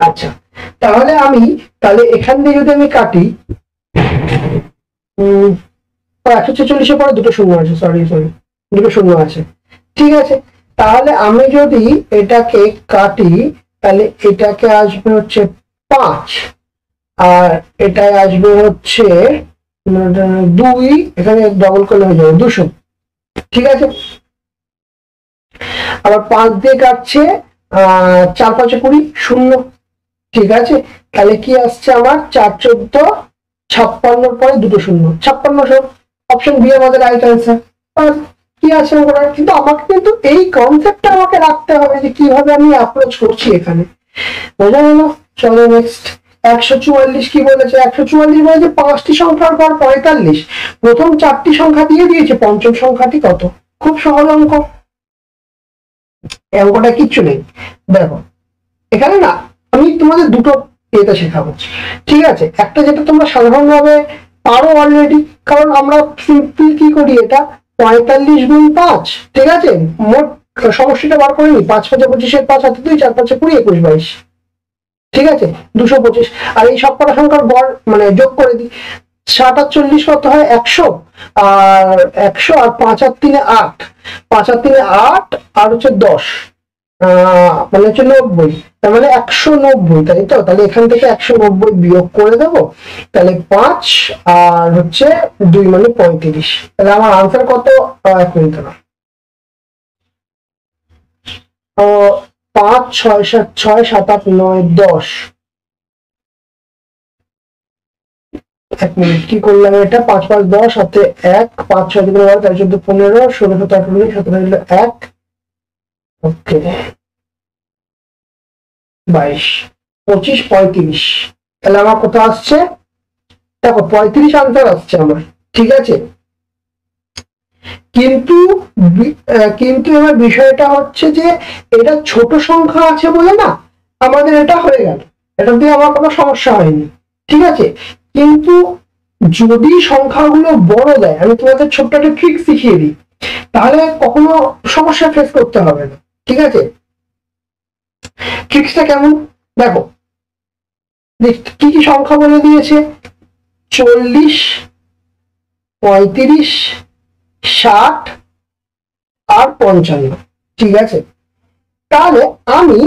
আচ্ছা, তাহলে এখান দিয়ে যদি আমি কাটি 146-এর পরে দুটো শূন্য আছে, সরি দুটো শূন্য আছে। ঠিক আছে, তাহলে আমি যদি এটাকে কাটি তাহলে এটাকে আসবে হচ্ছে 5, আর এটাই আসবে হচ্ছে 2 এখানে ডবল করলে হয়ে যাবে 200, ঠিক আছে। আবার 5 দিয়ে কাটছে 4 5 20 0, ঠিক আছে। তাহলে কি আসছে আমার 4 14 56 পরে দুটো শূন্য 5600, অপশন বি আমাদের রাইট অ্যান্সার। আর কি আছে ওখানে, কিন্তু আমাকে কিন্তু এই কনসেপ্টটা আমাকে রাখতে হবে যে কিভাবে আমি অ্যাপ্রোচ করছি এখানে, বোঝা গেল। চলো নেক্সট 144 কি বলেছে, 144 বলেছে 5টি সংখ্যার পর 45, প্রথম 4টি সংখ্যা দিয়ে দিয়েছে, পঞ্চম সংখ্যাটি কত। খুব সহজ অঙ্ক, অঙ্কটা কিচ্ছু নেই। দেখো এখানে না আমি তোমাদের দুটো এটা শেখাবো, ঠিক আছে। একটা যেটা তোমরা সাধারণভাবে পারো অলরেডি, কারণ আমরা সিম্পল কি করি, এটা 45 গুণ 5, ঠিক আছে। মোট সমষ্টিটা বার করে নি, 5 5 25 5 হাতে 2 4 5 20 21 22, ঠিক আছে 225। আর এই সব কটা সংখ্যার গড় মানে যোগ করে দিই, 7 আর 40 কত হয় 100, আর 100 আর 5 আর 3 8, 5 আর 3 8 আর হচ্ছে 10, মানে হচ্ছে 90, তার মানে 190, তাই তো। তাহলে এখান থেকে 190 বিয়োগ করে দেবো, তাহলে 5 আর হচ্ছে 2 মানে 35। তাহলে আমার আনসার কত, 1 মিনিট না, 5 6 7 6 7 8 9 10, 1 মিনিট কি করলাম এটা, 5 5 10 সাথে 1, 5 6 12 13 14 15 16 17 18 17 1, ওকে 22 25 35। তাহলে আমার কত আসছে, দেখো 35 আনসার আসছে আমার, ঠিক আছে। কিন্তু কিন্তু এবার বিষয়টা হচ্ছে যে এটা ছোট সংখ্যা আছে বলে না আমাদের এটা হয়ে গেল, এটা দিয়ে আমার কোনো সমস্যা হয়নি, ঠিক আছে। কিন্তু যদি সংখ্যাগুলো বড় দেয়, আমি তোমাদের ছোট্ট একটা ট্রিক শিখিয়ে দিই, তাহলে কখনো সমস্যা ফেস করতে হবে না, ঠিক আছে। ট্রিক্সটা কেমন দেখো, কি কি সংখ্যা বলে দিয়েছে, 40 35 60 আর 55, ঠিক আছে। তাহলে আমি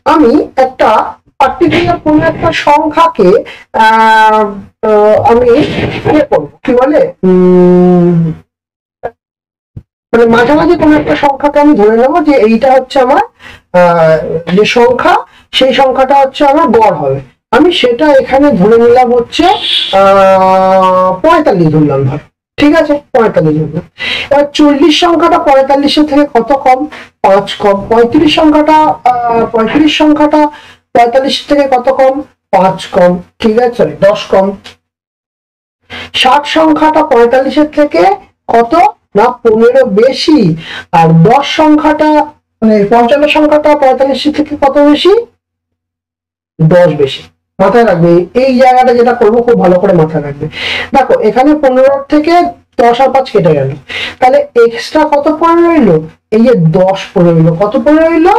আমি একটা পার্টিকুলার কোনো একটা সংখ্যাকে আমি ইয়ে করবো, কি বলে মানে মাঝামাঝি কোনো একটা সংখ্যাকে আমি ধরে নেবো যে এইটা হচ্ছে আমার যে সংখ্যা, সেই সংখ্যাটা হচ্ছে আমার গড় হবে। আমি সেটা এখানে ধরে নিলাম হচ্ছে 45 ধরলাম, ধর, ঠিক আছে 45 ধরলাম। এবার 40 সংখ্যাটা 45-এর থেকে কত কম, 5 কম। 35 সংখ্যাটা 45 থেকে কত কম, 5 কম, ঠিক আছে 10 কম। 60 সংখ্যাটা 45-এর থেকে কত না 15 বেশি, আর 10 সংখ্যাটা মানে 55 সংখ্যাটা 45 থেকে কত বেশি, 10 বেশি। মাথায় রাখবে এই জায়গাটা, যেটা করবো খুব ভালো করে মাথায় রাখবে। দেখো এখানে 15 থেকে 10 আর 5 কেটে গেল, তাহলে এক্সট্রা কত পড়ে রইলো, এই যে 10 পড়ে রইলো, কত পড়ে রইলো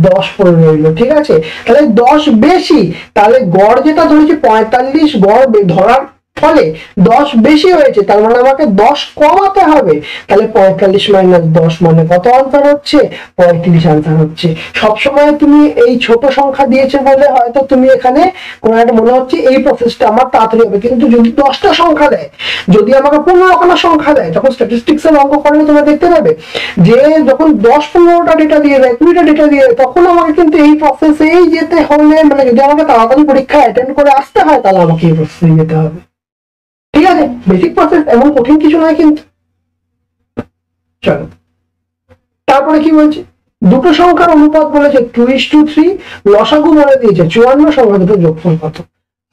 10 পড়ে রইলো, ঠিক আছে। তাহলে 10 বেশি, তাহলে গড় যেটা ধরেছি 45, গড় ধরার ফলে 10 বেশি হয়েছে, তার মানে আমাকে 10 কমাতে হবে। তাহলে 45 মাইনাস 10 মানে কত আনসার হচ্ছে, 35 আনসার হচ্ছে। সবসময় তুমি এই ছোট সংখ্যা দিয়েছে বলে হয়তো তুমি এখানে কোনো একটা মনে হচ্ছে এই প্রসেসটা আমার তাড়াতাড়ি হবে, কিন্তু যদি 10টা সংখ্যা দেয়, যদি আমাকে 15খানা সংখ্যা দেয়, তখন স্ট্যাটিস্টিক্স এর অঙ্ক করলে তোমরা দেখতে পাবে যে যখন 10-15টা ডেটা দিয়ে দেয়, 20টা ডেটা দিয়ে দেয়, তখন আমাকে কিন্তু এই প্রসেসেই যেতে হলে, মানে যদি আমাকে তাড়াতাড়ি পরীক্ষা অ্যাটেন্ড করে আসতে হয়, তাহলে আমাকে এই প্রসেসে যেতে হবে, ঠিক আছে। বেসিক প্রসেস, এমন কঠিন কিছু নয় কিন্তু। চলো তারপরে কি বলছে, দুটো সংখ্যার অনুপাত বলেছে 2:3, লসাগু বলে দিয়েছে 54, সংখ্যা দুটো যোগফল কত।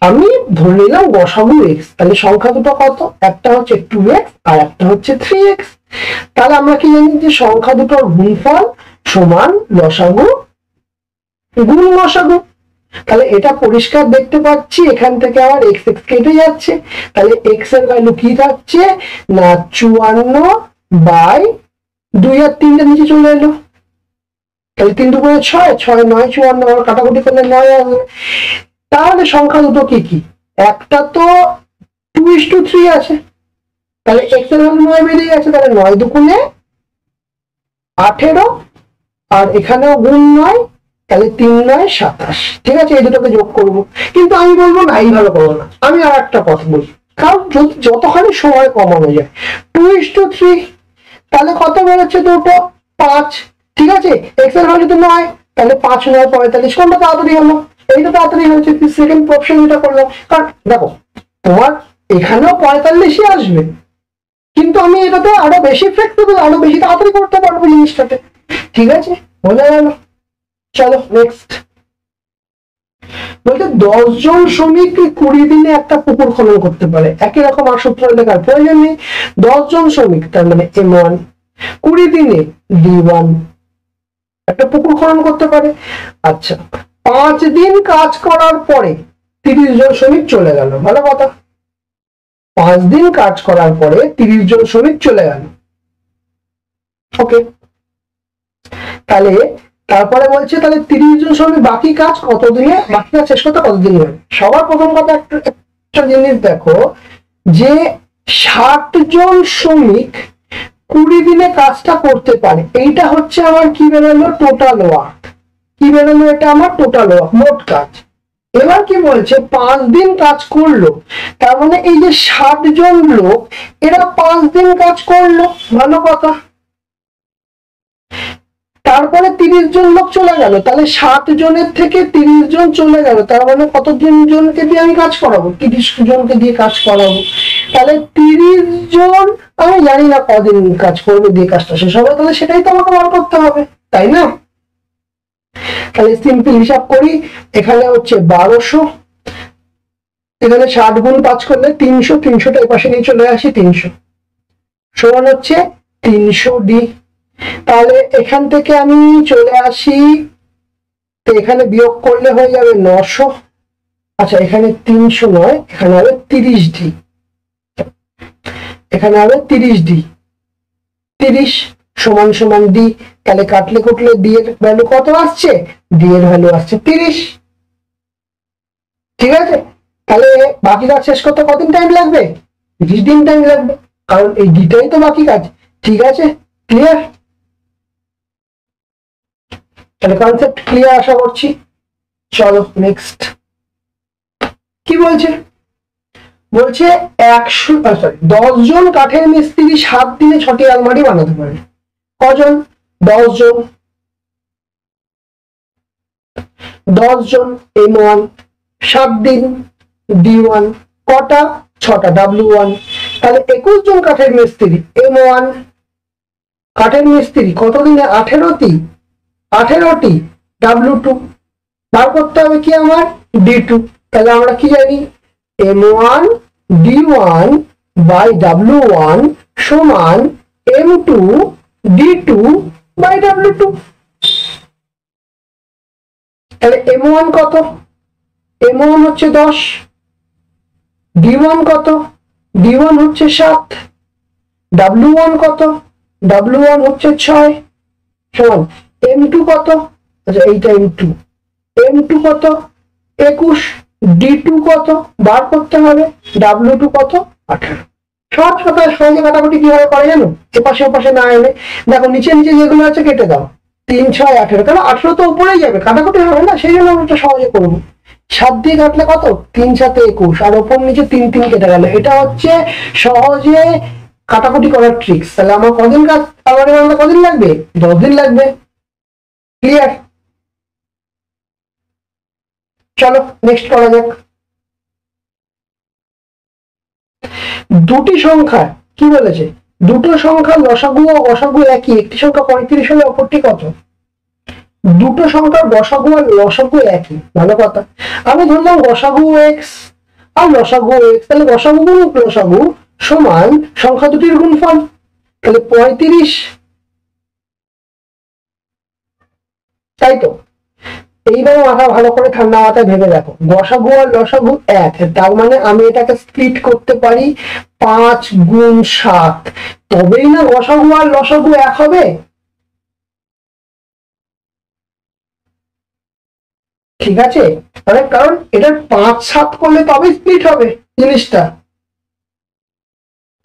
আমি ধরে নিলাম লসাগু x, তাহলে সংখ্যা দুটো কত, একটা হচ্ছে 2x আর একটা হচ্ছে 3x। তাহলে আমরা কি জানি যে সংখ্যা দুটোর গুণফল সমান লসাগু গুণ লসাগু। তাহলে এটা পরিষ্কার দেখতে পাচ্ছি, এখান থেকে আমার x x কেটে যাচ্ছে, তাহলে x এর ভ্যালু কি থাকছে না 54/2 আর 3টা নিচে চলে এলো, তাহলে 3 2 6 6 9 54, কাটাকুটি করলে 9 আসবে। তাহলে সংখ্যা দুটো কি কি, একটা তো 2:3 আছে, তাহলে x এর ভ্যালু 9 বেরিয়ে গেছে, তাহলে 9 2 18, আর এখানেও গুণ 9, তাহলে 3 9 27, ঠিক আছে। এই দুটোকে যোগ করবো, কিন্তু আমি বলবো না এইভাবে করবো না, আমি আর একটা কথা বলি, কারণ যতখানি সময় কমানো যায়। 2:3, তাহলে কত বেরোচ্ছে? দুটো, 5। ঠিক আছে, এক্স এর ভ্যালু যদি 9, তাহলে 5 9 45। কোনটা তাড়াতাড়ি হলো? এইটা তাড়াতাড়ি হয়েছে, সেকেন্ড অপশন যেটা করলাম। কারণ দেখো তোমার এখানেও 45ই আসবে, কিন্তু আমি এটাতে আরো বেশি ফ্লেক্সিবল, আরো বেশি তাড়াতাড়ি করতে পারবো জিনিসটাতে। ঠিক আছে, বোঝা গেল? চলো নেক্সট। বলতে 10 জন শ্রমিক 20 দিনে একটা পুকুর খনন করতে পারে। একই রকম আর সূত্র লেখার প্রয়োজন নেই। 10 জন শ্রমিক তার মানে M1 20 দিনে D1 একটা পুকুর খনন করতে পারে। আচ্ছা, 5 দিন কাজ করার পরে 30 জন শ্রমিক চলে গেল। ভালো কথা, 5 দিন কাজ করার পরে 30 জন শ্রমিক চলে গেল। ওকে, তাহলে তারপরে বলছে তাহলে 30 জন শ্রমিক বাকি কাজ কতদিনে, বাকি কাজ শেষ করতে কতদিন হবে? সবার প্রথম কথা একটা জিনিস দেখো, যে 60 জন শ্রমিক 20 দিনে কাজটা করতে পারে। এইটা হচ্ছে আমার কি বেরোলো? Total work. কি বেরোলো? এটা আমার টোটাল ওয়ার্ক, মোট কাজ। এবার কি বলছে? 5 দিন কাজ করলো, তার মানে এই যে 60 জন লোক এরা 5 দিন কাজ করলো। ভালো কথা, তারপরে 30 জন লোক চলে গেল, তাহলে 60 জনের থেকে 30 জন চলে গেল, তার মানে কতজন জনকে দিয়ে আমি কাজ করাবো? 30 জনকে দিয়ে কাজ করাবো। তাহলে 30 জন, আমি জানি না কদিন কাজ করবে দিয়ে কাজটা শেষ হবে, তাহলে সেটাই তো আমাকে বার করতে হবে, তাই না? তাহলে সিম্পল হিসাব করি, এখানে হচ্ছে 1200, এখানে 60 গুণ 5 করলে 300, 300টা এই পাশে নিয়ে চলে আসি, 300 সমান হচ্ছে 300D। তাহলে এখান থেকে আমি চলে আসি, তো এখানে বিয়োগ করলে হয়ে যাবে 900। আচ্ছা, এখানে 300 নয়, এখানে হবে 30D, এখানে হবে 30D। 30 সমান সমান D, তাহলে কাটলে কুটলে D এর ভ্যালু কত আসছে? D এর ভ্যালু আসছে 30। ঠিক আছে, তাহলে বাকি কাজ শেষ করতে কতদিন টাইম লাগবে? 30 দিন টাইম লাগবে, কারণ এই ডিটাই তো বাকি কাজ। ঠিক আছে, ক্লিয়ার? তাহলে কনসেপ্ট ক্লিয়ার আশা করছি। চলো নেক্সট কি বলছে? বলছে 10 জন কাঠের মিস্ত্রি 7 দিনে 6টি আলমারি বানাতে পারে। কজন? 10 জন। 10 জন M1, 7 দিন D1, কটা? 6টা W1। তাহলে 21 জন কাঠের মিস্ত্রি M1 কাঠের মিস্ত্রি কতদিনে? 18টি, 18টি W2 বার করতে হবে কি আমার? D2। তাহলে আমরা কি জানি? M1 D1 বাই W1 সমান M2 D2 বাই W2। তাহলে M1 কত? M1 হচ্ছে 10, D1 কত? D1 হচ্ছে 7, W1 কত? W1 হচ্ছে 6 সমান M2 কত? আচ্ছা, এইটা M2, M2 কত? 21, D2 কত বার করতে হবে? W2 কত? 18। সব সাথে সহজে কাটাকুটি কিভাবে করে জানো? এপাশে ওপাশে না এনে দেখো, নিচে নিচে যেগুলো আছে কেটে দাও। 3 6 18, কারণ 18 তো উপরেই যাবে, কাটাকুটি হবে না, সেই জন্য আমরা সহজে করবো। 7 দিয়ে কাটলে কত? 3 7 21, আর ওপর নিচে 3 3 কেটে গেল। এটা হচ্ছে সহজে কাটাকুটি করার ট্রিক্স। তাহলে আমার কদিন কাজ, আলমারি বানাতে কদিন লাগবে? 10 দিন লাগবে। ক্লিয়ার? চলো নেক্সট করা যাক। দুটি সংখ্যা কি বলেছে? দুটো সংখ্যার লসাগু ও গসাগু একই, একটি সংখ্যা 35 হলে অপরটি কত? দুটো সংখ্যার গসাগু আর লসাগু একই। ভালো কথা, আমি ধরলাম গসাগু x আর লসাগু x, তাহলে গসাগু গুণ লসাগু সমান সংখ্যা দুটির গুণফল, তাহলে 35। তাই তো? এইবার মাথা ভালো করে ঠান্ডা মাথায় ভেবে দেখো, গসাগু আর লসাগু এক, তার মানে আমি এটাকে স্প্লিট করতে পারি 5 গুণ 7, তবেই না গসাগু আর লসাগু এক হবে। ঠিক আছে, মানে কারণ এটা 5 7 করলে তবে স্প্লিট হবে জিনিসটা।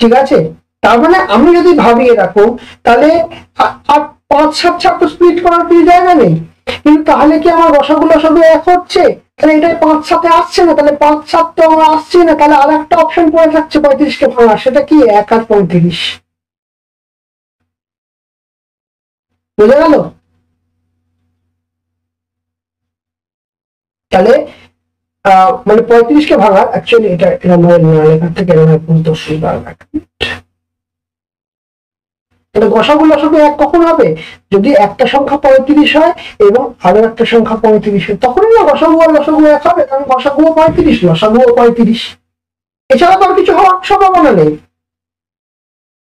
ঠিক আছে, তার মানে আমি যদি ভাবিয়ে রাখো, তাহলে আর 5 7 7 তো স্প্লিট করার কিছু জায়গা নেই, কিন্তু তাহলে কি আমার গসাগু লসাগু এক হচ্ছে? তাহলে এটাই 5 7 আসছে না, তাহলে 5 7 তো আমার আসছে না, তাহলে আর একটা অপশন পড়ে থাকছে 35 কে ভাঙা, সেটা কি 1 আর 35। বুঝে গেল? তাহলে মানে 35 কে ভাঙা, অ্যাকচুয়ালি এটা লেখার থেকে তাহলে গসাগু লসাগু এক কখন হবে? যদি একটা সংখ্যা 35 হয় এবং আরো একটা সংখ্যা 35 হয়, তখনই না গসাগু আর লসাগু এক হবে, কারণ গসাগুও 35 লসাগুও 35। এছাড়া তো আর কিছু হওয়ার সম্ভাবনা নেই।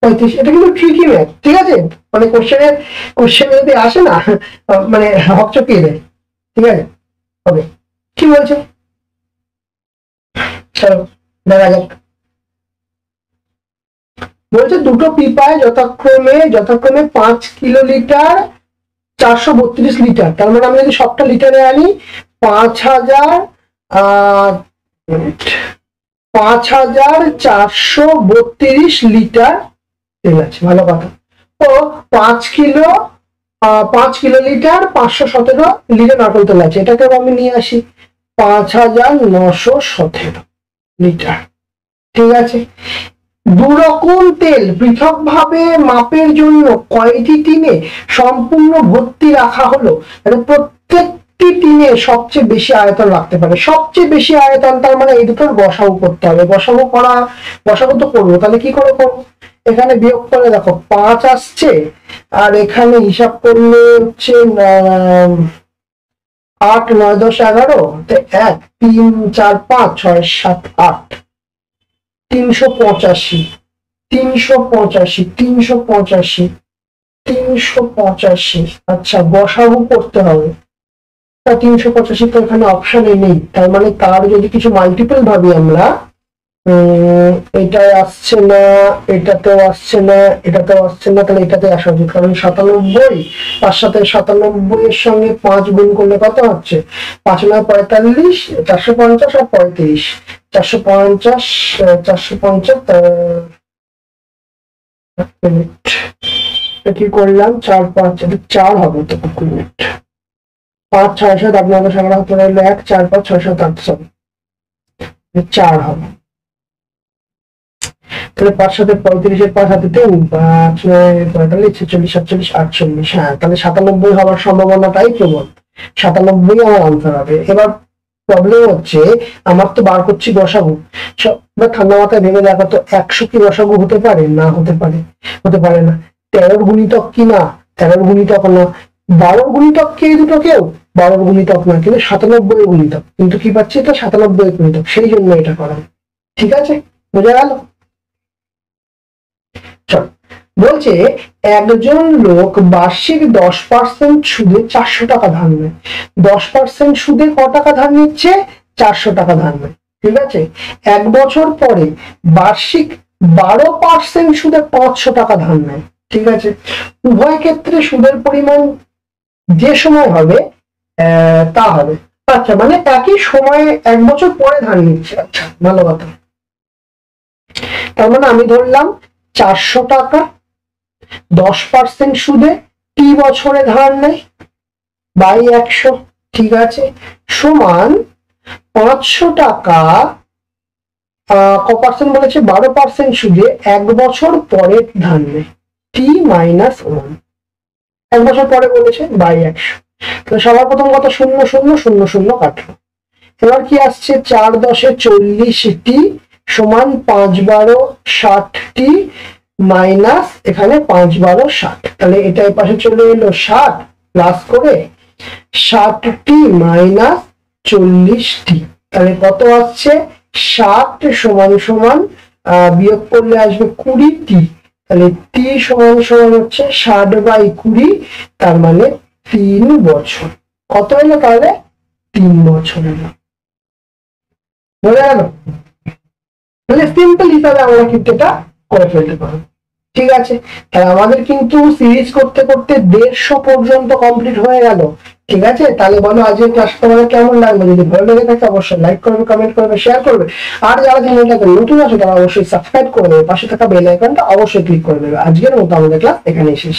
35, এটা কিন্তু ট্রিকি ম্যাথ, ঠিক আছে? মানে কোশ্চেনে যদি আসে না, মানে হকচকিয়ে দেয়। ঠিক আছে, হবে কি বলছে চলো দেখা যাক। বলছে দুটো পিপায় যথাক্রমে 5 কিলোলিটার 432 লিটার, তার মানে আমি যদি সবটা লিটারে আনি 5432 লিটার তেল আছে। ভালো কথা। তো 5 কিলোলিটার 517 লিটার নারকেল তেল আছে, এটাকে আমি নিয়ে আসি 5917 লিটার। ঠিক আছে, দুরকম তেল পৃথকভাবে মাপের জন্য কয়টি টিনে সম্পূর্ণ ভর্তি রাখা হলো? প্রত্যেকটি টিনে সবচেয়ে বেশি আয়তন রাখতে পারে। সবচেয়ে বেশি আয়তন, তার মানে এই দুটোর গসাগু করতে হবে। গসাগু তো করবো, তাহলে কি করে করবো? এখানে বিয়োগ করে দেখো 5 আসছে, আর এখানে হিসাব করলে হচ্ছে 8 9 10 11, 1 3 4 5 6 7 8, 385। আচ্ছা, গসাগু করতে হবে। 385 তো এখানে অপশনে নেই, তার মানে তার যদি কিছু মাল্টিপল ভাবি আমরা, এটাই আসছে না, এটাতেও আসছে না, এটাতেও আসছে না, তাহলে এটাতে আসা উচিত, কারণ 97, 5 7 97 এর সঙ্গে 5 গুণ করলে কত হচ্ছে? 5 9 45, 450 আর 35, 450 মিনিট। কি করলাম? 4 5, 4 হবে তো, 5 6 7 8 9 10 11 হাতে রইল 1, 4 5 6 7 8 7, 4 হবে। তাহলে 5 7 35 এর 5 হাতে 3, 5 9 45 46 47 48। হ্যাঁ, তাহলে 97 হওয়ার সম্ভাবনাটাই প্রবল। 97 আমার আনসার হবে। এবার প্রবলেম হচ্ছে, আমার তো বার করছি গসাগু। ঠান্ডা মাথায় ভেবে দেখো তো, 100 কি গসাগু হতে পারে? না, হতে পারে না। 13 গুণিতক কি না? 13 গুণিতক না। 12 গুণিতক কি? এই দুটো কেউ 12 গুণিতক না, কিন্তু 97 গুণিতক। কিন্তু কি পাচ্ছি? এটা 97 গুণিতক, সেই জন্য এটা করা। ঠিক আছে, বোঝা গেল? বলছে একজন লোক বার্ষিক 10% সুদে 400 টাকা ধার নেয়। 10% সুদে ক টাকা ধার নিচ্ছে? 400 টাকা ধার নেয়। ঠিক আছে, 1 বছর পরে বার্ষিক 12% সুদে 500 টাকা ধার নেয়। ঠিক আছে, উভয় ক্ষেত্রে সুদের পরিমাণ যে সময় হবে তা হবে। আচ্ছা, মানে একই সময়ে 1 বছর পরে ধার নিচ্ছে। আচ্ছা, ভালো কথা। তার মানে আমি ধরলাম 400 টাকা 10% সুদে টি বছরে ধার নেয় বাই 100। ঠিক আছে, সমান 500 টাকা ক পার্সেন্ট বলেছে? 12% সুদে 1 বছর পরে ধার নেয় টি মাইনাস 1। 1 বছর পরে বলেছে বাই 100। তো সবার প্রথম কথা 0 0 0 0 কাটলো। এবার কি আসছে? 4 10 40 টি সমান 5 12 60 টি মাইনাস এখানে 5 12 60। তাহলে এটা এই পাশে চলে এলো 60 প্লাস করে 60 টি মাইনাস 40 টি। তাহলে কত আসছে? 60 সমান সমান বিয়োগ করলে আসবে 20 টি। তাহলে টি সমান সমান হচ্ছে 60 বাই 20, তার মানে 3 বছর। কত এলো তাহলে? 3 বছর এলো। বোঝা গেল? তাহলে সিম্পল হিসাবে আমরা কিন্তু এটা করে ফেলতে পারবো। ঠিক আছে, তাহলে আমাদের কিন্তু সিরিজ করতে করতে 150 পর্যন্ত কমপ্লিট হয়ে গেল। ঠিক আছে, তাহলে বলো আজকের ক্লাসটা তোমাদের কেমন লাগলো? যদি ভালো লেগে থাকে অবশ্যই লাইক করবে, কমেন্ট করবে, শেয়ার করবে। আর যারা চ্যানেলটাকে নতুন আছে তারা অবশ্যই সাবস্ক্রাইব করে দেবে, পাশে থাকা বেল আইকনটা অবশ্যই ক্লিক করে দেবে। আজকের মতো আমাদের ক্লাস এখানেই শেষ।